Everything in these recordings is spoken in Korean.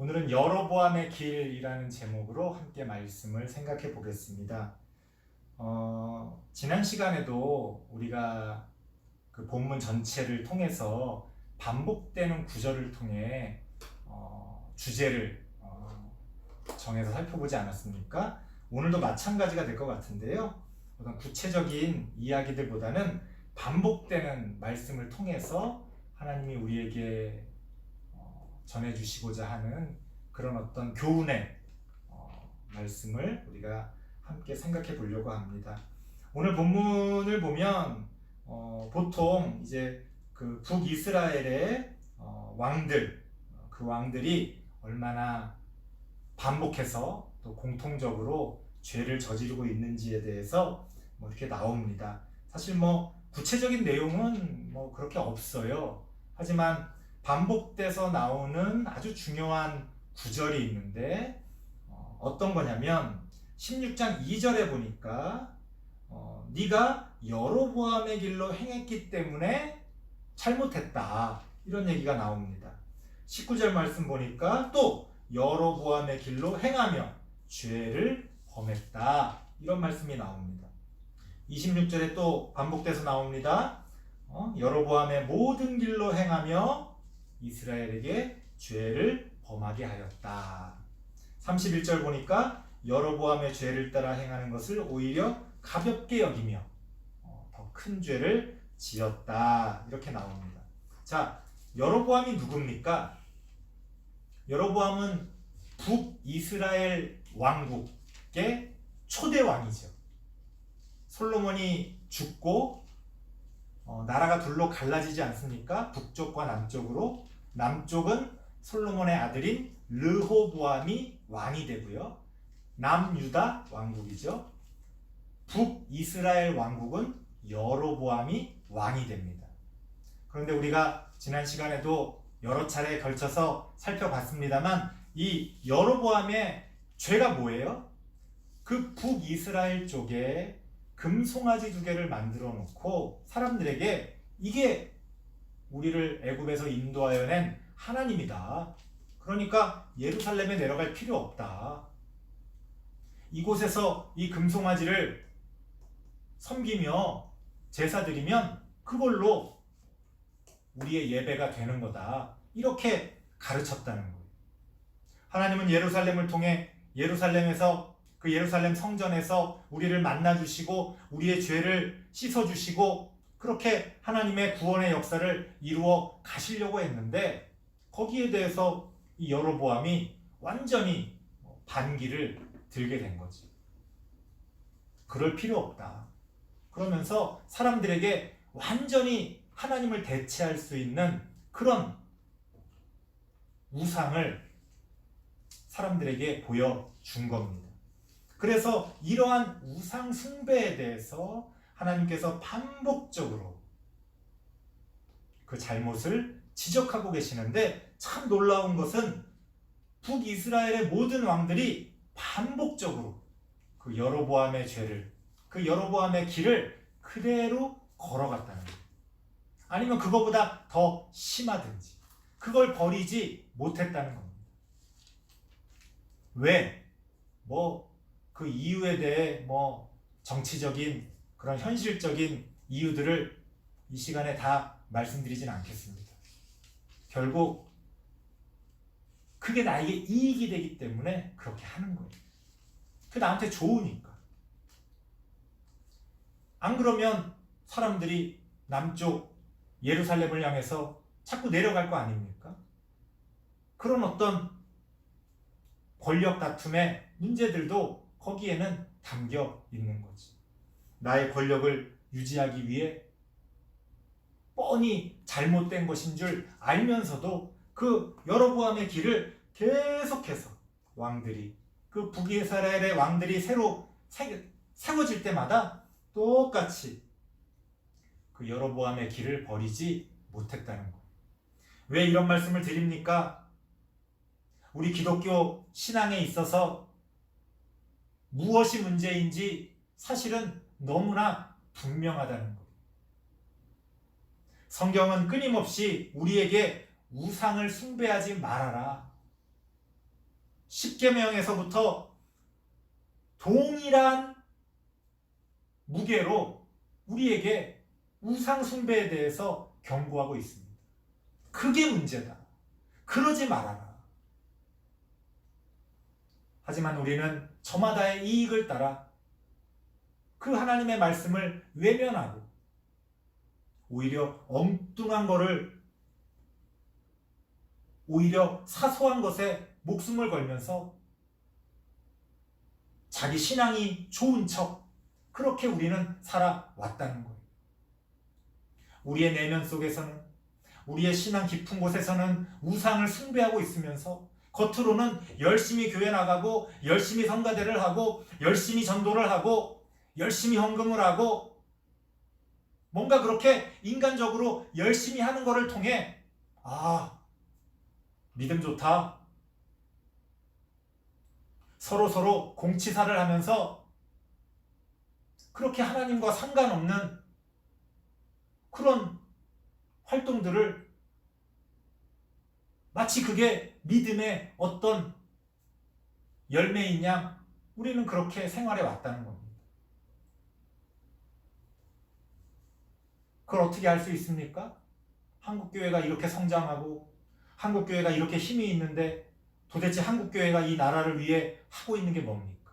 오늘은 여로보암의 길이라는 제목으로 함께 말씀을 생각해 보겠습니다. 지난 시간에도 우리가 그 본문 전체를 통해서 반복되는 구절을 통해 주제를 정해서 살펴보지 않았습니까? 오늘도 마찬가지가 될 것 같은데요. 어떤 구체적인 이야기들보다는 반복되는 말씀을 통해서 하나님이 우리에게 전해주시고자 하는 그런 어떤 교훈의 말씀을 우리가 함께 생각해 보려고 합니다. 오늘 본문을 보면 보통 이제 그 북이스라엘의 왕들, 그 왕들이 얼마나 반복해서 또 공통적으로 죄를 저지르고 있는지에 대해서 이렇게 나옵니다. 사실 구체적인 내용은 그렇게 없어요. 하지만 반복돼서 나오는 아주 중요한 구절이 있는데 어떤 거냐면 16장 2절에 보니까 네가 여로보암의 길로 행했기 때문에 잘못했다, 이런 얘기가 나옵니다. 19절 말씀 보니까 또 여로보암의 길로 행하며 죄를 범했다, 이런 말씀이 나옵니다. 26절에 또 반복돼서 나옵니다. 여로보암의 모든 길로 행하며 이스라엘에게 죄를 범하게 하였다. 31절 보니까 여로보암의 죄를 따라 행하는 것을 오히려 가볍게 여기며 더 큰 죄를 지었다, 이렇게 나옵니다. 자, 여로보암이 누굽니까? 여로보암은 북이스라엘 왕국의 초대 왕이죠. 솔로몬이 죽고 나라가 둘로 갈라지지 않습니까? 북쪽과 남쪽으로. 남쪽은 솔로몬의 아들인 르호보암이 왕이 되고요. 남유다 왕국이죠. 북이스라엘 왕국은 여로보암이 왕이 됩니다. 그런데 우리가 지난 시간에도 여러 차례에 걸쳐서 살펴봤습니다만 이 여로보암의 죄가 뭐예요? 그 북이스라엘 쪽에 금송아지 2개를 만들어 놓고 사람들에게 이게 우리를 애굽에서 인도하여 낸 하나님이다. 그러니까 예루살렘에 내려갈 필요 없다. 이곳에서 이 금송아지를 섬기며 제사 드리면 그걸로 우리의 예배가 되는 거다, 이렇게 가르쳤다는 거예요. 하나님은 예루살렘을 통해 예루살렘에서 그 예루살렘 성전에서 우리를 만나주시고 우리의 죄를 씻어주시고 그렇게 하나님의 구원의 역사를 이루어 가시려고 했는데 거기에 대해서 이 여로보암이 완전히 반기를 들게 된 거지. 그럴 필요 없다. 그러면서 사람들에게 완전히 하나님을 대체할 수 있는 그런 우상을 사람들에게 보여준 겁니다. 그래서 이러한 우상 숭배에 대해서 하나님께서 반복적으로 그 잘못을 지적하고 계시는데 참 놀라운 것은 북이스라엘의 모든 왕들이 반복적으로 그 여로보암의 죄를, 그 여로보암의 길을 그대로 걸어갔다는 거예요. 아니면 그거보다 더 심하든지 그걸 버리지 못했다는 겁니다. 왜? 그 이유에 대해 정치적인 그런 현실적인 이유들을 이 시간에 다 말씀드리진 않겠습니다. 결국 그게 나에게 이익이 되기 때문에 그렇게 하는 거예요. 그게 나한테 좋으니까. 안 그러면 사람들이 남쪽 예루살렘을 향해서 자꾸 내려갈 거 아닙니까? 그런 어떤 권력 다툼의 문제들도 거기에는 담겨 있는 거지. 나의 권력을 유지하기 위해 뻔히 잘못된 것인 줄 알면서도 그 여로보암의 길을 계속해서 왕들이, 그 북이스라엘의 왕들이 새로 세워질 때마다 똑같이 그 여로보암의 길을 버리지 못했다는 거예요. 왜 이런 말씀을 드립니까? 우리 기독교 신앙에 있어서 무엇이 문제인지 사실은 너무나 분명하다는 거예요. 성경은 끊임없이 우리에게 우상을 숭배하지 말아라, 십계명에서부터 동일한 무게로 우리에게 우상 숭배에 대해서 경고하고 있습니다. 그게 문제다. 그러지 말아라. 하지만 우리는 저마다의 이익을 따라 그 하나님의 말씀을 외면하고 오히려 엉뚱한 거를, 오히려 사소한 것에 목숨을 걸면서 자기 신앙이 좋은 척 그렇게 우리는 살아왔다는 거예요. 우리의 내면 속에서는, 우리의 신앙 깊은 곳에서는 우상을 숭배하고 있으면서 겉으로는 열심히 교회 나가고 열심히 성가대를 하고 열심히 전도를 하고 열심히 헌금을 하고 뭔가 그렇게 인간적으로 열심히 하는 것을 통해 믿음 좋다. 서로 공치사를 하면서 그렇게 하나님과 상관없는 그런 활동들을 마치 그게 믿음의 어떤 열매인 양 우리는 그렇게 생활해 왔다는 겁니다. 그걸 어떻게 할 수 있습니까? 한국교회가 이렇게 성장하고 한국교회가 이렇게 힘이 있는데 도대체 한국교회가 이 나라를 위해 하고 있는 게 뭡니까?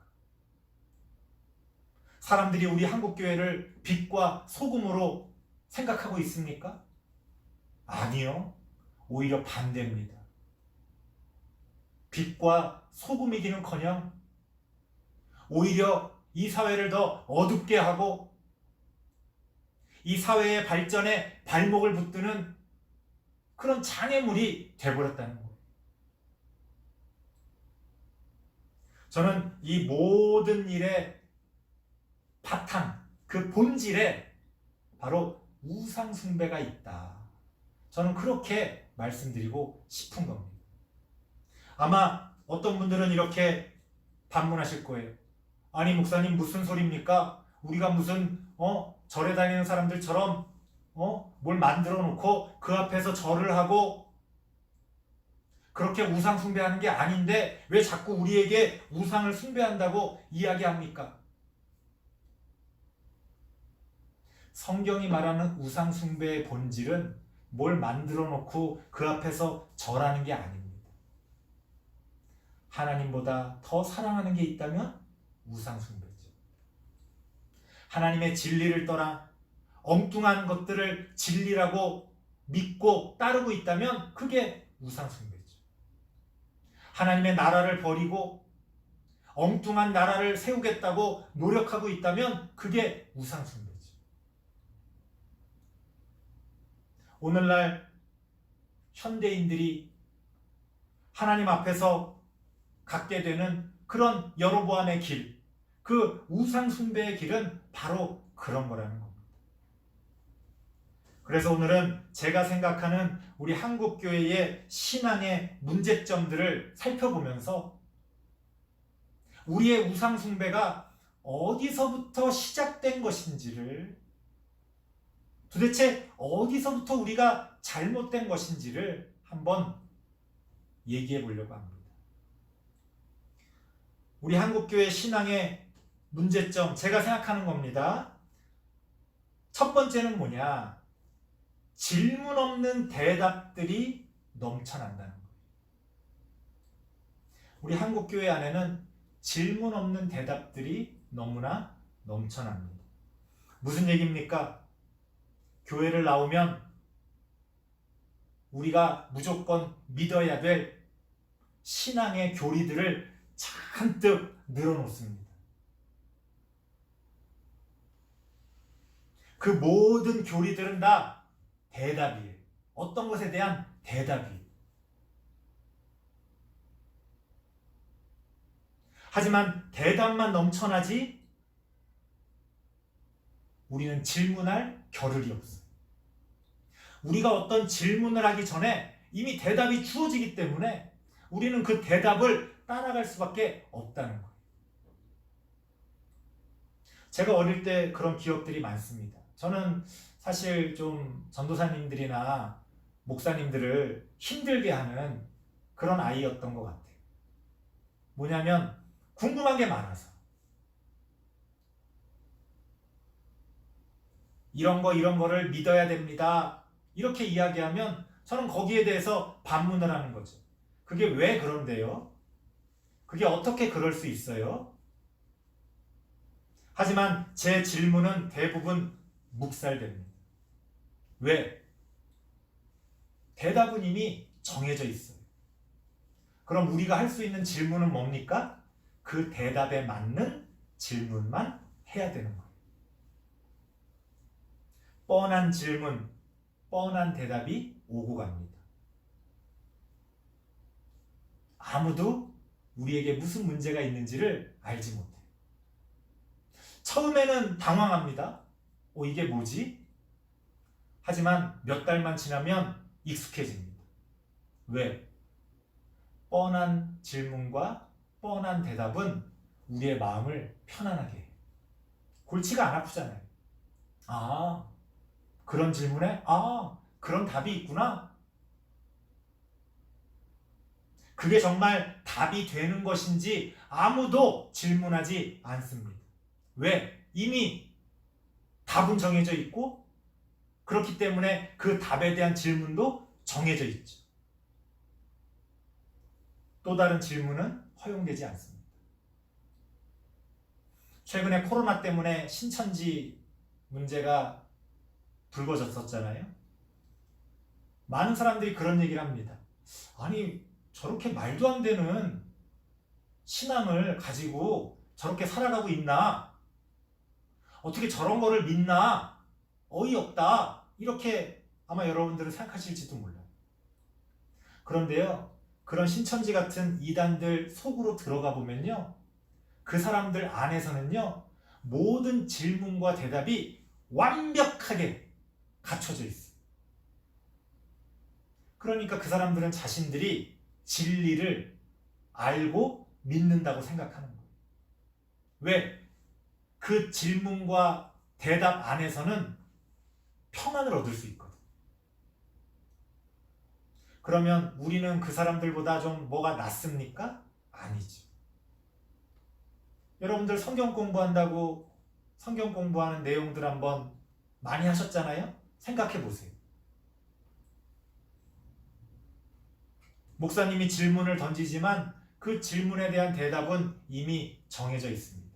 사람들이 우리 한국교회를 빛과 소금으로 생각하고 있습니까? 아니요. 오히려 반대입니다. 빛과 소금이기는커녕 오히려 이 사회를 더 어둡게 하고 이 사회의 발전에 발목을 붙드는 그런 장애물이 되어버렸다는 거예요. 저는 이 모든 일의 바탕, 그 본질에 바로 우상 숭배가 있다. 저는 그렇게 말씀드리고 싶은 겁니다. 아마 어떤 분들은 이렇게 반문하실 거예요. 아니 목사님 무슨 소리입니까? 우리가 무슨 절에 다니는 사람들처럼 뭘 만들어 놓고 그 앞에서 절을 하고 그렇게 우상 숭배하는 게 아닌데 왜 자꾸 우리에게 우상을 숭배한다고 이야기합니까? 성경이 말하는 우상 숭배의 본질은 뭘 만들어 놓고 그 앞에서 절하는 게 아닙니다. 하나님보다 더 사랑하는 게 있다면 우상 숭배죠. 하나님의 진리를 떠나 엉뚱한 것들을 진리라고 믿고 따르고 있다면 그게 우상 숭배죠. 하나님의 나라를 버리고 엉뚱한 나라를 세우겠다고 노력하고 있다면 그게 우상 숭배죠. 오늘날 현대인들이 하나님 앞에서 갖게 되는 그런 여로보암의 길, 그 우상 숭배의 길은 바로 그런 거라는 겁니다. 그래서 오늘은 제가 생각하는 우리 한국교회의 신앙의 문제점들을 살펴보면서 우리의 우상 숭배가 어디서부터 시작된 것인지를, 도대체 어디서부터 우리가 잘못된 것인지를 한번 얘기해 보려고 합니다. 우리 한국교회 신앙의 문제점, 제가 생각하는 겁니다. 첫 번째는 뭐냐? 질문 없는 대답들이 넘쳐난다는 거예요. 우리 한국교회 안에는 질문 없는 대답들이 너무나 넘쳐납니다. 무슨 얘기입니까? 교회를 나오면 우리가 무조건 믿어야 될 신앙의 교리들을 잔뜩 늘어놓습니다. 그 모든 교리들은 다 대답이에요. 어떤 것에 대한 대답이에요. 하지만 대답만 넘쳐나지 우리는 질문할 겨를이 없어요. 우리가 어떤 질문을 하기 전에 이미 대답이 주어지기 때문에 우리는 그 대답을 따라갈 수밖에 없다는 거예요. 제가 어릴 때 그런 기억들이 많습니다. 저는 사실 좀 뭐냐면 궁금한 게 많아서. 이런 거를 믿어야 됩니다. 이렇게 이야기하면 저는 거기에 대해서 반문을 하는 거죠. 그게 왜 그런데요? 그게 어떻게 그럴 수 있어요? 하지만 제 질문은 대부분 묵살됩니다. 왜? 대답은 이미 정해져 있어요. 그럼 우리가 할 수 있는 질문은 뭡니까? 그 대답에 맞는 질문만 해야 되는 거예요. 뻔한 질문, 뻔한 대답이 오고 갑니다. 아무도 우리에게 무슨 문제가 있는지를 알지 못해요. 처음에는 당황합니다. 이게 뭐지? 하지만 몇 달만 지나면 익숙해집니다. 왜? 뻔한 질문과 뻔한 대답은 우리의 마음을 편안하게 해요. 골치가 안 아프잖아요. 그런 질문에 그런 답이 있구나. 그게 정말 답이 되는 것인지 아무도 질문하지 않습니다. 왜? 이미 답은 정해져 있고 그렇기 때문에 그 답에 대한 질문도 정해져 있죠. 또 다른 질문은 허용되지 않습니다. 최근에 코로나 때문에 신천지 문제가 불거졌었잖아요. 많은 사람들이 그런 얘기를 합니다. 아니, 저렇게 말도 안 되는 신앙을 가지고 저렇게 살아가고 있나? 어떻게 저런 거를 믿나? 어이없다. 이렇게 아마 여러분들은 생각하실지도 몰라요. 그런데요, 그런 신천지 같은 이단들 속으로 들어가 보면요, 그 사람들 안에서는요, 모든 질문과 대답이 완벽하게 갖춰져 있어요. 그러니까 그 사람들은 자신들이 진리를 알고 믿는다고 생각하는 거예요. 왜? 그 질문과 대답 안에서는 평안을 얻을 수 있거든. 그러면 우리는 그 사람들보다 좀 뭐가 낫습니까? 아니죠. 여러분들 성경 공부한다고 성경 공부하는 내용들 한번 많이 하셨잖아요? 생각해 보세요. 목사님이 질문을 던지지만 그 질문에 대한 대답은 이미 정해져 있습니다.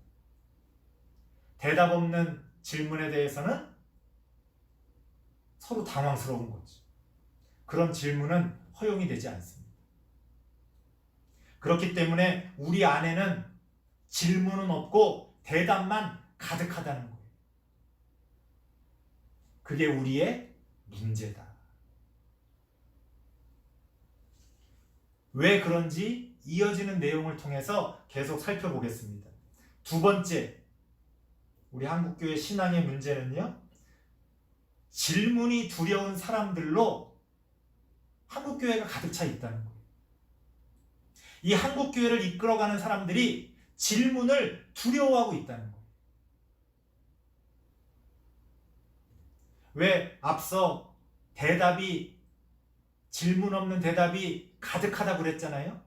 대답 없는 질문에 대해서는 서로 당황스러운 거죠. 그런 질문은 허용이 되지 않습니다. 그렇기 때문에 우리 안에는 질문은 없고 대답만 가득하다는 거예요. 그게 우리의 문제다. 왜 그런지 이어지는 내용을 통해서 계속 살펴보겠습니다. 두 번째, 우리 한국교회 신앙의 문제는요, 질문이 두려운 사람들로 한국교회가 가득 차 있다는 거예요. 이 한국교회를 이끌어가는 사람들이 질문을 두려워하고 있다는 거예요. 왜 앞서 질문 없는 대답이 가득하다고 그랬잖아요.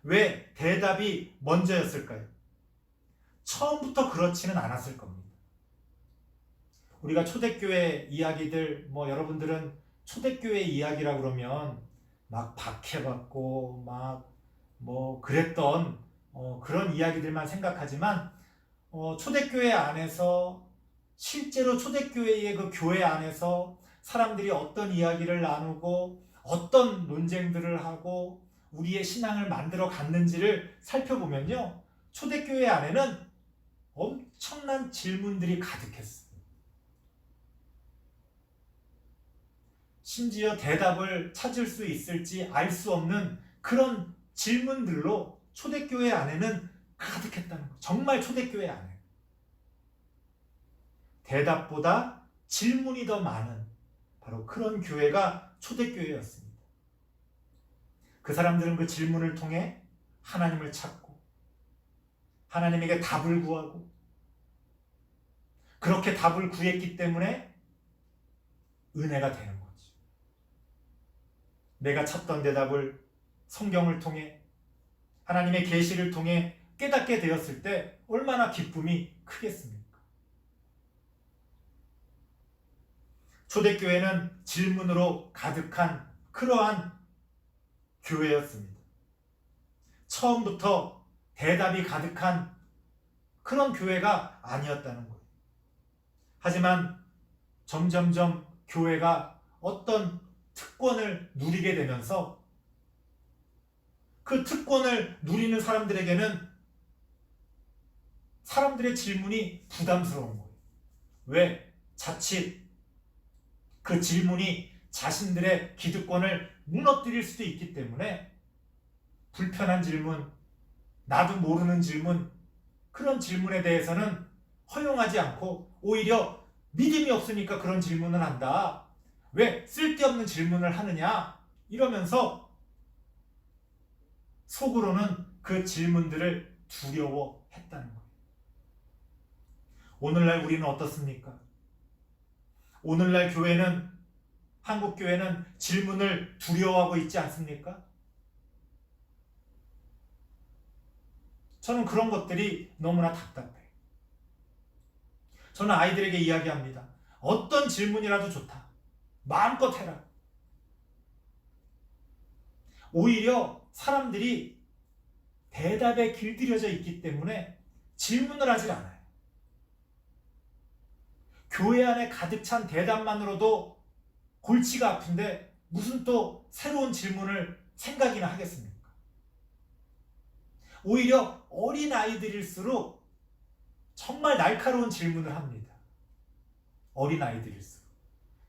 왜 대답이 먼저였을까요? 처음부터 그렇지는 않았을 겁니다. 우리가 초대교회 이야기들, 여러분들은 초대교회 이야기라 그러면 막 박해받고 그랬던 그런 이야기들만 생각하지만 초대교회 안에서 실제로 초대교회의 그 교회 안에서 사람들이 어떤 이야기를 나누고 어떤 논쟁들을 하고 우리의 신앙을 만들어 갔는지를 살펴보면요, 초대교회 안에는 엄청난 질문들이 가득했어요. 심지어 대답을 찾을 수 있을지 알 수 없는 그런 질문들로 초대교회 안에는 가득했다는 거예요. 정말 초대교회 안에 대답보다 질문이 더 많은 바로 그런 교회가 초대교회였습니다. 그 사람들은 그 질문을 통해 하나님을 찾고 하나님에게 답을 구하고 그렇게 답을 구했기 때문에 은혜가 되는 거죠. 내가 찾던 대답을 성경을 통해 하나님의 계시를 통해 깨닫게 되었을 때 얼마나 기쁨이 크겠습니까? 초대교회는 질문으로 가득한 그러한 교회였습니다. 처음부터 대답이 가득한 그런 교회가 아니었다는 거예요. 하지만 점점점 교회가 어떤 특권을 누리게 되면서 그 특권을 누리는 사람들에게는 사람들의 질문이 부담스러운 거예요. 왜? 자칫 그 질문이 자신들의 기득권을 무너뜨릴 수도 있기 때문에 불편한 질문, 나도 모르는 질문, 그런 질문에 대해서는 허용하지 않고 오히려 믿음이 없으니까 그런 질문을 한다. 왜 쓸데없는 질문을 하느냐? 이러면서 속으로는 그 질문들을 두려워했다는 거예요. 오늘날 우리는 어떻습니까? 오늘날 교회는, 한국 교회는 질문을 두려워하고 있지 않습니까? 저는 그런 것들이 너무나 답답해요. 저는 아이들에게 이야기합니다. 어떤 질문이라도 좋다. 마음껏 해라. 오히려 사람들이 대답에 길들여져 있기 때문에 질문을 하질 않아요. 교회 안에 가득 찬 대답만으로도 골치가 아픈데 무슨 또 새로운 질문을 생각이나 하겠습니까? 오히려 어린 아이들일수록 정말 날카로운 질문을 합니다. 어린 아이들일수록.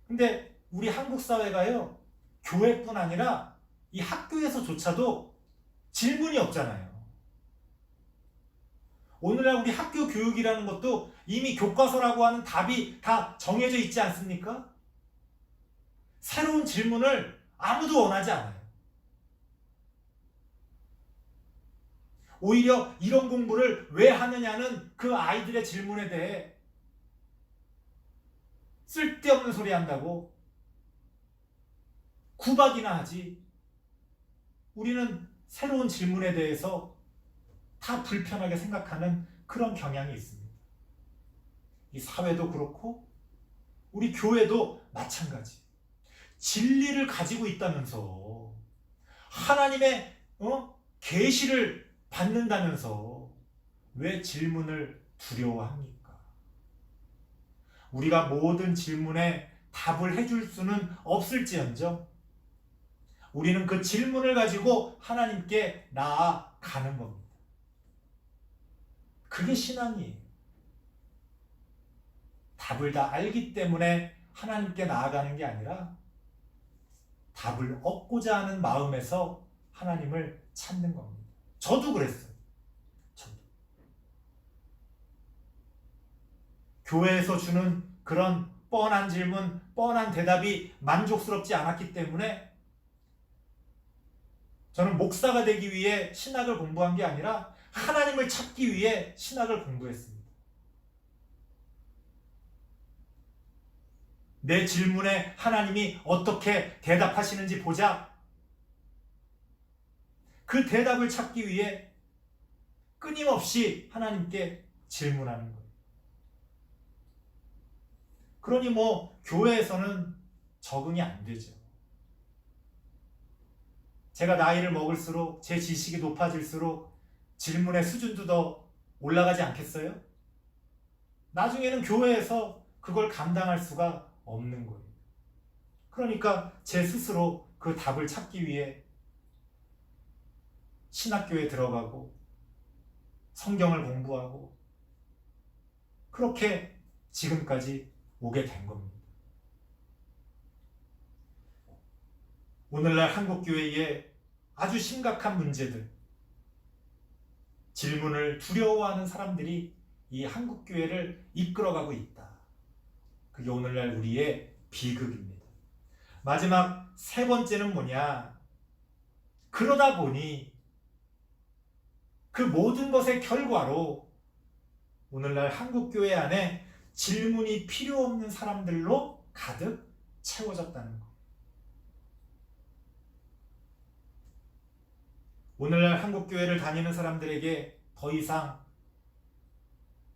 근데 우리 한국 사회가요, 교회뿐 아니라 이 학교에서조차도 질문이 없잖아요. 오늘날 우리 학교 교육이라는 것도 이미 교과서라고 하는 답이 다 정해져 있지 않습니까? 새로운 질문을 아무도 원하지 않아요. 오히려 이런 공부를 왜 하느냐는 그 아이들의 질문에 대해 쓸데없는 소리 한다고 구박이나 하지. 우리는 새로운 질문에 대해서 다 불편하게 생각하는 그런 경향이 있습니다. 이 사회도 그렇고 우리 교회도 마찬가지. 진리를 가지고 있다면서 하나님의 계시를 받는다면서 왜 질문을 두려워합니까? 우리가 모든 질문에 답을 해줄 수는 없을지언정 우리는 그 질문을 가지고 하나님께 나아가는 겁니다. 그게 신앙이에요. 답을 다 알기 때문에 하나님께 나아가는 게 아니라 답을 얻고자 하는 마음에서 하나님을 찾는 겁니다. 저도 그랬어요. 저도. 교회에서 주는 그런 뻔한 질문, 뻔한 대답이 만족스럽지 않았기 때문에 저는 목사가 되기 위해 신학을 공부한 게 아니라 하나님을 찾기 위해 신학을 공부했습니다. 내 질문에 하나님이 어떻게 대답하시는지 보자. 그 대답을 찾기 위해 끊임없이 하나님께 질문하는 거예요. 그러니 교회에서는 적응이 안 되죠. 제가 나이를 먹을수록 제 지식이 높아질수록 질문의 수준도 더 올라가지 않겠어요? 나중에는 교회에서 그걸 감당할 수가 없는 거예요. 그러니까 제 스스로 그 답을 찾기 위해 신학교에 들어가고 성경을 공부하고 그렇게 지금까지 오게 된 겁니다. 오늘날 한국교회의 아주 심각한 문제들, 질문을 두려워하는 사람들이 이 한국교회를 이끌어가고 있다. 그게 오늘날 우리의 비극입니다. 마지막 세 번째는 뭐냐? 그러다 보니 그 모든 것의 결과로 오늘날 한국교회 안에 질문이 필요 없는 사람들로 가득 채워졌다는 것. 오늘날 한국교회를 다니는 사람들에게 더 이상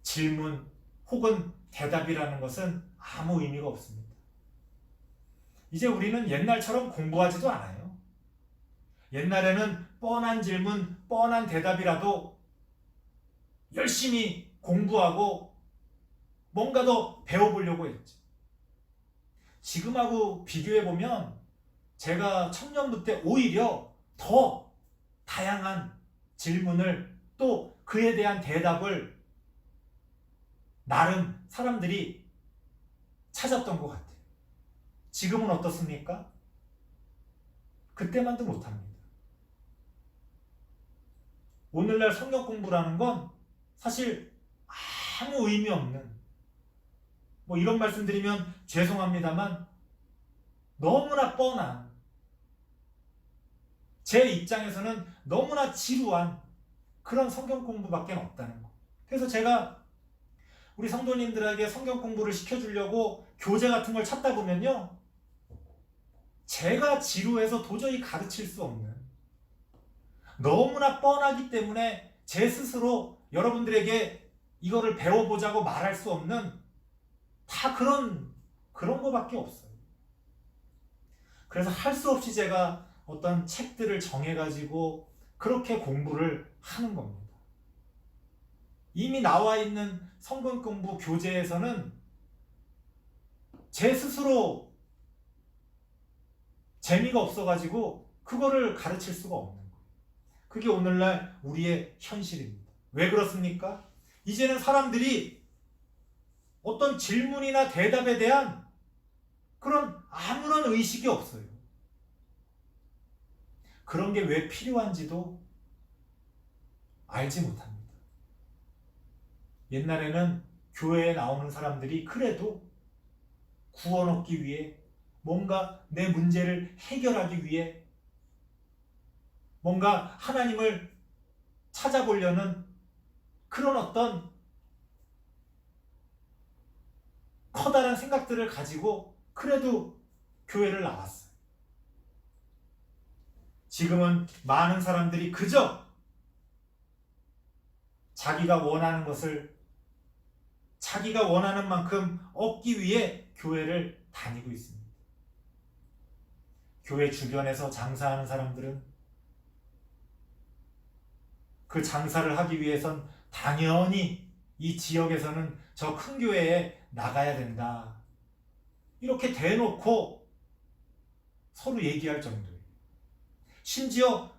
질문 혹은 대답이라는 것은 아무 의미가 없습니다. 이제 우리는 옛날처럼 공부하지도 않아요. 옛날에는 뻔한 질문, 뻔한 대답이라도 열심히 공부하고 뭔가 더 배워보려고 했죠. 지금하고 비교해보면 제가 청년부 때 오히려 더 다양한 질문을 또 그에 대한 대답을 나름 사람들이 찾았던 것 같아요. 지금은 어떻습니까? 그때만도 못합니다. 오늘날 성경 공부라는 건 사실 아무 의미 없는, 이런 말씀 드리면 죄송합니다만 너무나 뻔한, 제 입장에서는 너무나 지루한 그런 성경 공부밖에 없다는 거. 그래서 제가 우리 성도님들에게 성경 공부를 시켜주려고 교재 같은 걸 찾다 보면요, 제가 지루해서 도저히 가르칠 수 없는, 너무나 뻔하기 때문에 제 스스로 여러분들에게 이거를 배워보자고 말할 수 없는 다 그런 거밖에 없어요. 그래서 할 수 없이 제가 어떤 책들을 정해가지고 그렇게 공부를 하는 겁니다. 이미 나와 있는 성경 공부 교재에서는 제 스스로 재미가 없어가지고 그거를 가르칠 수가 없는 거예요. 그게 오늘날 우리의 현실입니다. 왜 그렇습니까? 이제는 사람들이 어떤 질문이나 대답에 대한 그런 아무런 의식이 없어요. 그런 게 왜 필요한지도 알지 못합니다. 옛날에는 교회에 나오는 사람들이 그래도 구원 얻기 위해, 뭔가 내 문제를 해결하기 위해, 뭔가 하나님을 찾아보려는 그런 어떤 커다란 생각들을 가지고 그래도 교회를 나왔어요. 지금은 많은 사람들이 그저 자기가 원하는 것을 자기가 원하는 만큼 얻기 위해 교회를 다니고 있습니다. 교회 주변에서 장사하는 사람들은 그 장사를 하기 위해선 당연히 이 지역에서는 저 큰 교회에 나가야 된다, 이렇게 대놓고 서로 얘기할 정도예요. 심지어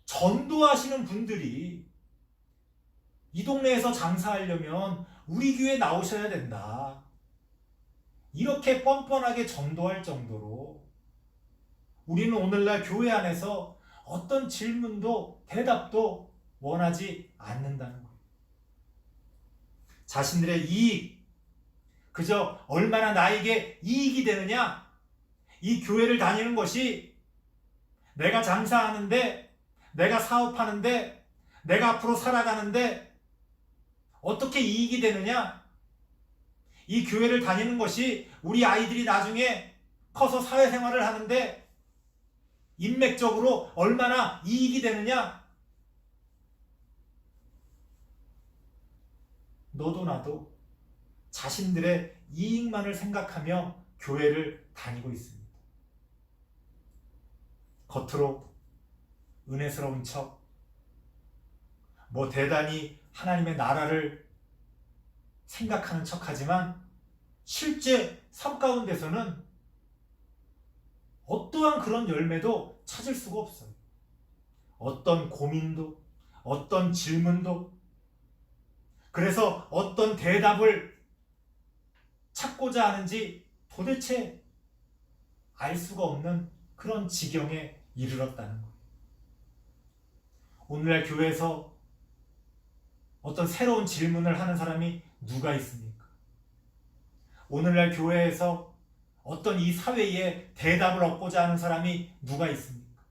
전도하시는 분들이 이 동네에서 장사하려면 우리 교회에 나오셔야 된다, 이렇게 뻔뻔하게 전도할 정도로 우리는 오늘날 교회 안에서 어떤 질문도 대답도 원하지 않는다는 거예요. 자신들의 이익, 그저 얼마나 나에게 이익이 되느냐, 이 교회를 다니는 것이 내가 장사하는데, 내가 사업하는데, 내가 앞으로 살아가는데 어떻게 이익이 되느냐, 이 교회를 다니는 것이 우리 아이들이 나중에 커서 사회생활을 하는데 인맥적으로 얼마나 이익이 되느냐, 너도 나도 자신들의 이익만을 생각하며 교회를 다니고 있습니다. 겉으로 은혜스러운 척, 대단히 하나님의 나라를 생각하는 척하지만 실제 삶 가운데서는 어떠한 그런 열매도 찾을 수가 없어요. 어떤 고민도, 어떤 질문도, 그래서 어떤 대답을 찾고자 하는지 도대체 알 수가 없는 그런 지경에 이르렀다는 거예요. 오늘날 교회에서 어떤 새로운 질문을 하는 사람이 누가 있습니까? 오늘날 교회에서 어떤 이 사회에 대답을 얻고자 하는 사람이 누가 있습니까?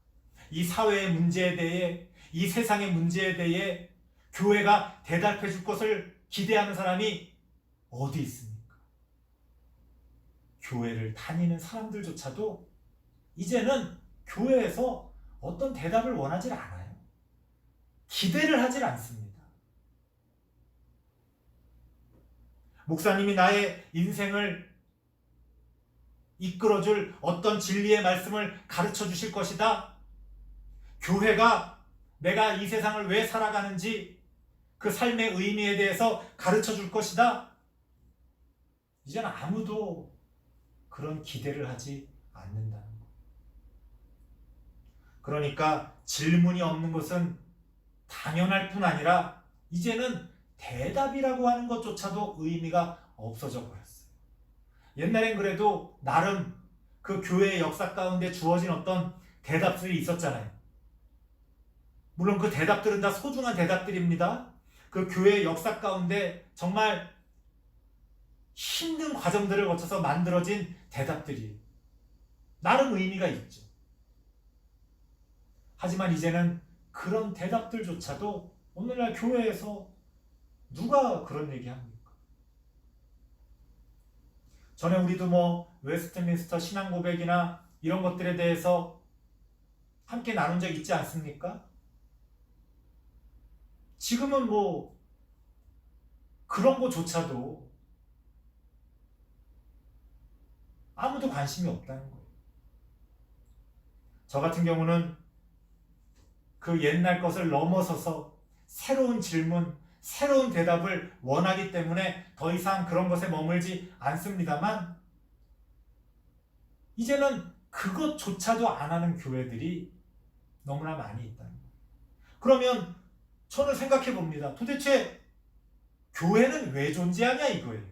이 사회의 문제에 대해, 이 세상의 문제에 대해 교회가 대답해 줄 것을 기대하는 사람이 어디 있습니까? 교회를 다니는 사람들조차도 이제는 교회에서 어떤 대답을 원하지 않아요. 기대를 하질 않습니다. 목사님이 나의 인생을 이끌어줄 어떤 진리의 말씀을 가르쳐 주실 것이다. 교회가 내가 이 세상을 왜 살아가는지 그 삶의 의미에 대해서 가르쳐 줄 것이다. 이제는 아무도 그런 기대를 하지 않는다는 것. 그러니까 질문이 없는 것은 당연할 뿐 아니라 이제는 대답이라고 하는 것조차도 의미가 없어져 버렸어요. 옛날엔 그래도 나름 그 교회의 역사 가운데 주어진 어떤 대답들이 있었잖아요. 물론 그 대답들은 다 소중한 대답들입니다. 그 교회의 역사 가운데 정말 힘든 과정들을 거쳐서 만들어진 대답들이 나름 의미가 있죠. 하지만 이제는 그런 대답들조차도 오늘날 교회에서 누가 그런 얘기합니까? 전에 우리도 웨스트민스터 신앙 고백이나 이런 것들에 대해서 함께 나눈 적 있지 않습니까? 지금은 그런 것조차도 아무도 관심이 없다는 거예요. 저 같은 경우는 그 옛날 것을 넘어서서 새로운 질문, 새로운 대답을 원하기 때문에 더 이상 그런 것에 머물지 않습니다만 이제는 그것조차도 안 하는 교회들이 너무나 많이 있다는 거예요. 그러면 저는 생각해 봅니다. 도대체 교회는 왜 존재하냐 이거예요.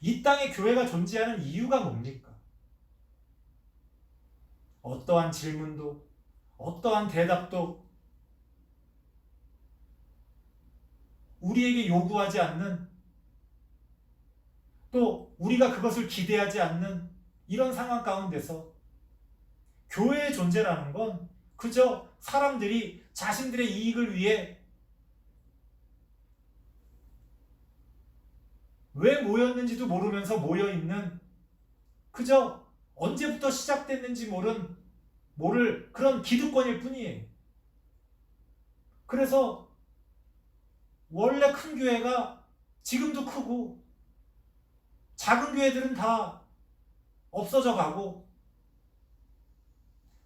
이 땅에 교회가 존재하는 이유가 뭡니까? 어떠한 질문도 어떠한 대답도 우리에게 요구하지 않는, 또 우리가 그것을 기대하지 않는 이런 상황 가운데서 교회의 존재라는 건 그저 사람들이 자신들의 이익을 위해 왜 모였는지도 모르면서 모여있는, 그저 언제부터 시작됐는지 모를 그런 기득권일 뿐이에요. 그래서 원래 큰 교회가 지금도 크고 작은 교회들은 다 없어져 가고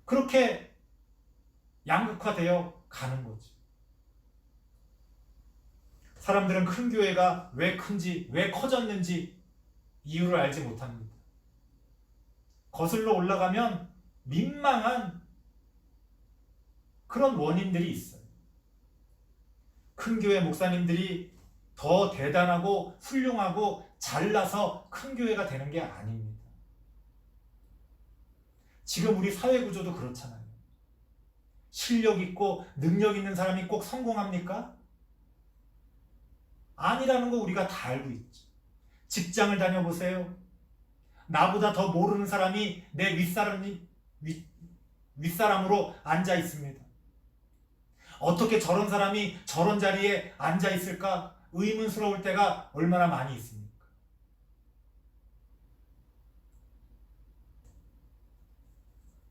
그렇게 양극화되어 가는 거죠. 사람들은 큰 교회가 왜 큰지, 왜 커졌는지 이유를 알지 못합니다. 거슬러 올라가면 민망한 그런 원인들이 있어요. 큰 교회 목사님들이 더 대단하고 훌륭하고 잘나서 큰 교회가 되는 게 아닙니다. 지금 우리 사회 구조도 그렇잖아요. 실력 있고 능력 있는 사람이 꼭 성공합니까? 아니라는 거 우리가 다 알고 있죠. 직장을 다녀보세요. 나보다 더 모르는 사람이 내 윗사람으로 앉아 있습니다. 어떻게 저런 사람이 저런 자리에 앉아 있을까 의문스러울 때가 얼마나 많이 있습니까?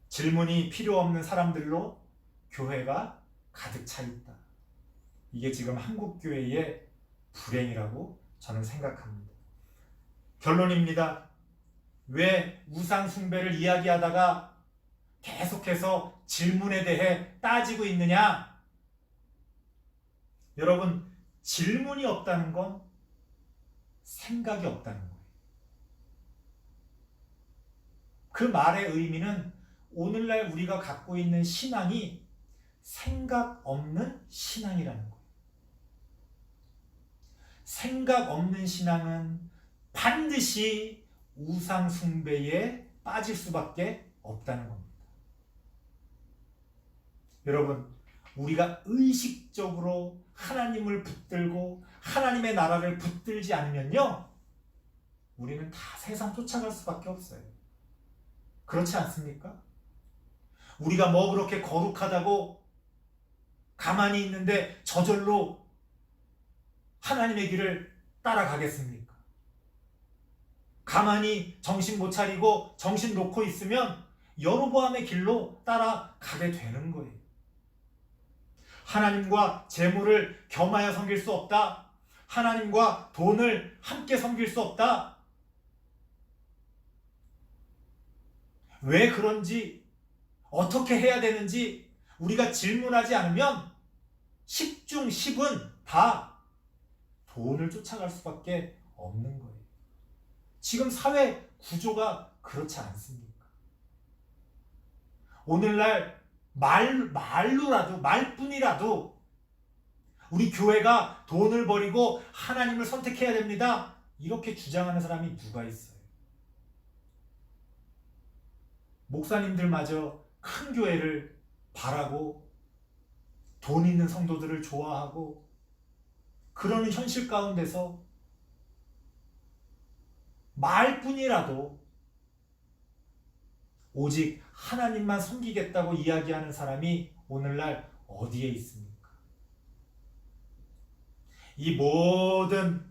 질문이 필요 없는 사람들로 교회가 가득 차 있다. 이게 지금 한국 교회의 불행이라고 저는 생각합니다. 결론입니다. 왜 우상 숭배를 이야기하다가 계속해서 질문에 대해 따지고 있느냐? 여러분, 질문이 없다는 건 생각이 없다는 거예요. 그 말의 의미는 오늘날 우리가 갖고 있는 신앙이 생각 없는 신앙이라는 거예요. 생각 없는 신앙은 반드시 우상 숭배에 빠질 수밖에 없다는 겁니다. 여러분, 우리가 의식적으로 하나님을 붙들고 하나님의 나라를 붙들지 않으면요, 우리는 다 세상 쫓아갈 수밖에 없어요. 그렇지 않습니까? 우리가 그렇게 거룩하다고 가만히 있는데 저절로 하나님의 길을 따라가겠습니까? 가만히 정신 못 차리고 정신 놓고 있으면 여로보암의 길로 따라가게 되는 거예요. 하나님과 재물을 겸하여 섬길 수 없다. 하나님과 돈을 함께 섬길 수 없다. 왜 그런지, 어떻게 해야 되는지 우리가 질문하지 않으면 10중 10은 다 돈을 쫓아갈 수밖에 없는 거예요. 지금 사회 구조가 그렇지 않습니까? 오늘날 말뿐이라도 우리 교회가 돈을 버리고 하나님을 선택해야 됩니다. 이렇게 주장하는 사람이 누가 있어요? 목사님들마저 큰 교회를 바라고 돈 있는 성도들을 좋아하고 그러는 현실 가운데서 말뿐이라도 오직 하나님만 섬기겠다고 이야기하는 사람이 오늘날 어디에 있습니까? 이 모든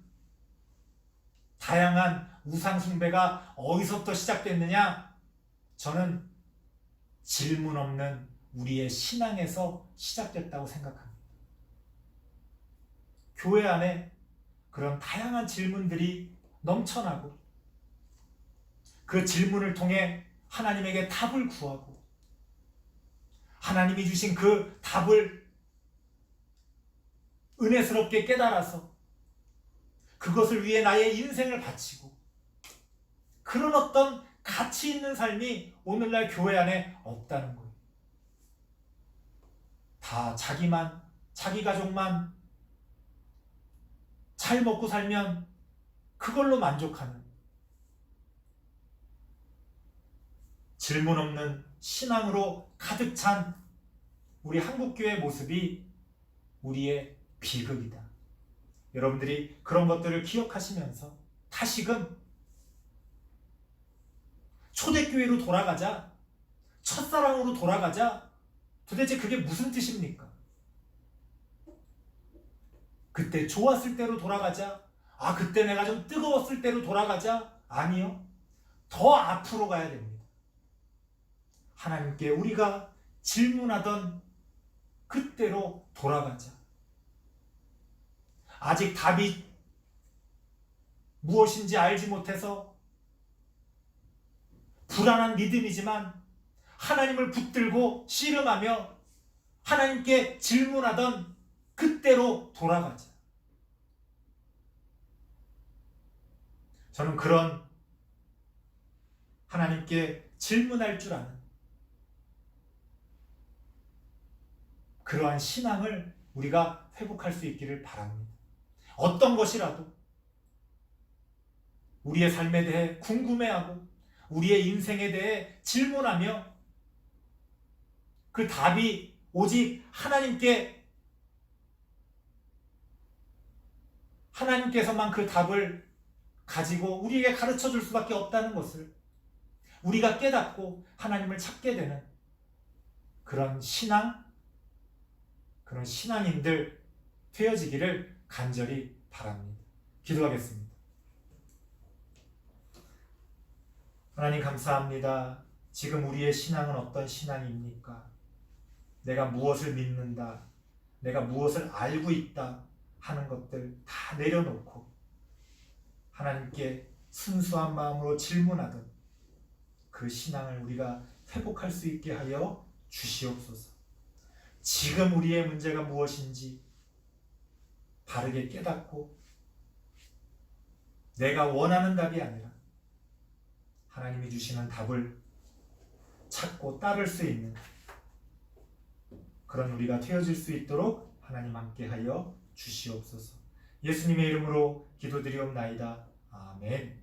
다양한 우상숭배가 어디서부터 시작됐느냐? 저는 질문 없는 우리의 신앙에서 시작됐다고 생각합니다. 교회 안에 그런 다양한 질문들이 넘쳐나고 그 질문을 통해 하나님에게 답을 구하고 하나님이 주신 그 답을 은혜스럽게 깨달아서 그것을 위해 나의 인생을 바치고 그런 어떤 가치 있는 삶이 오늘날 교회 안에 없다는 거예요. 다 자기만, 자기 가족만 잘 먹고 살면 그걸로 만족하는 질문 없는 신앙으로 가득 찬 우리 한국교회의 모습이 우리의 비극이다. 여러분들이 그런 것들을 기억하시면서 다시금 초대교회로 돌아가자, 첫사랑으로 돌아가자. 도대체 그게 무슨 뜻입니까? 그때 좋았을 때로 돌아가자. 그때 내가 좀 뜨거웠을 때로 돌아가자. 아니요. 더 앞으로 가야 됩니다. 하나님께 우리가 질문하던 그때로 돌아가자. 아직 답이 무엇인지 알지 못해서 불안한 믿음이지만 하나님을 붙들고 씨름하며 하나님께 질문하던 그때로 돌아가자. 저는 그런 하나님께 질문할 줄 아는 그러한 신앙을 우리가 회복할 수 있기를 바랍니다. 어떤 것이라도 우리의 삶에 대해 궁금해하고 우리의 인생에 대해 질문하며 그 답이 오직 하나님께서만 그 답을 가지고 우리에게 가르쳐 줄 수밖에 없다는 것을 우리가 깨닫고 하나님을 찾게 되는 그런 신앙인들 되어지기를 간절히 바랍니다. 기도하겠습니다. 하나님 감사합니다. 지금 우리의 신앙은 어떤 신앙입니까? 내가 무엇을 믿는다, 내가 무엇을 알고 있다 하는 것들 다 내려놓고 하나님께 순수한 마음으로 질문하던 그 신앙을 우리가 회복할 수 있게 하여 주시옵소서. 지금 우리의 문제가 무엇인지 바르게 깨닫고 내가 원하는 답이 아니라 하나님이 주시는 답을 찾고 따를 수 있는 그런 우리가 되어질 수 있도록 하나님 함께하여 주시옵소서. 예수님의 이름으로 기도드리옵나이다. 아멘.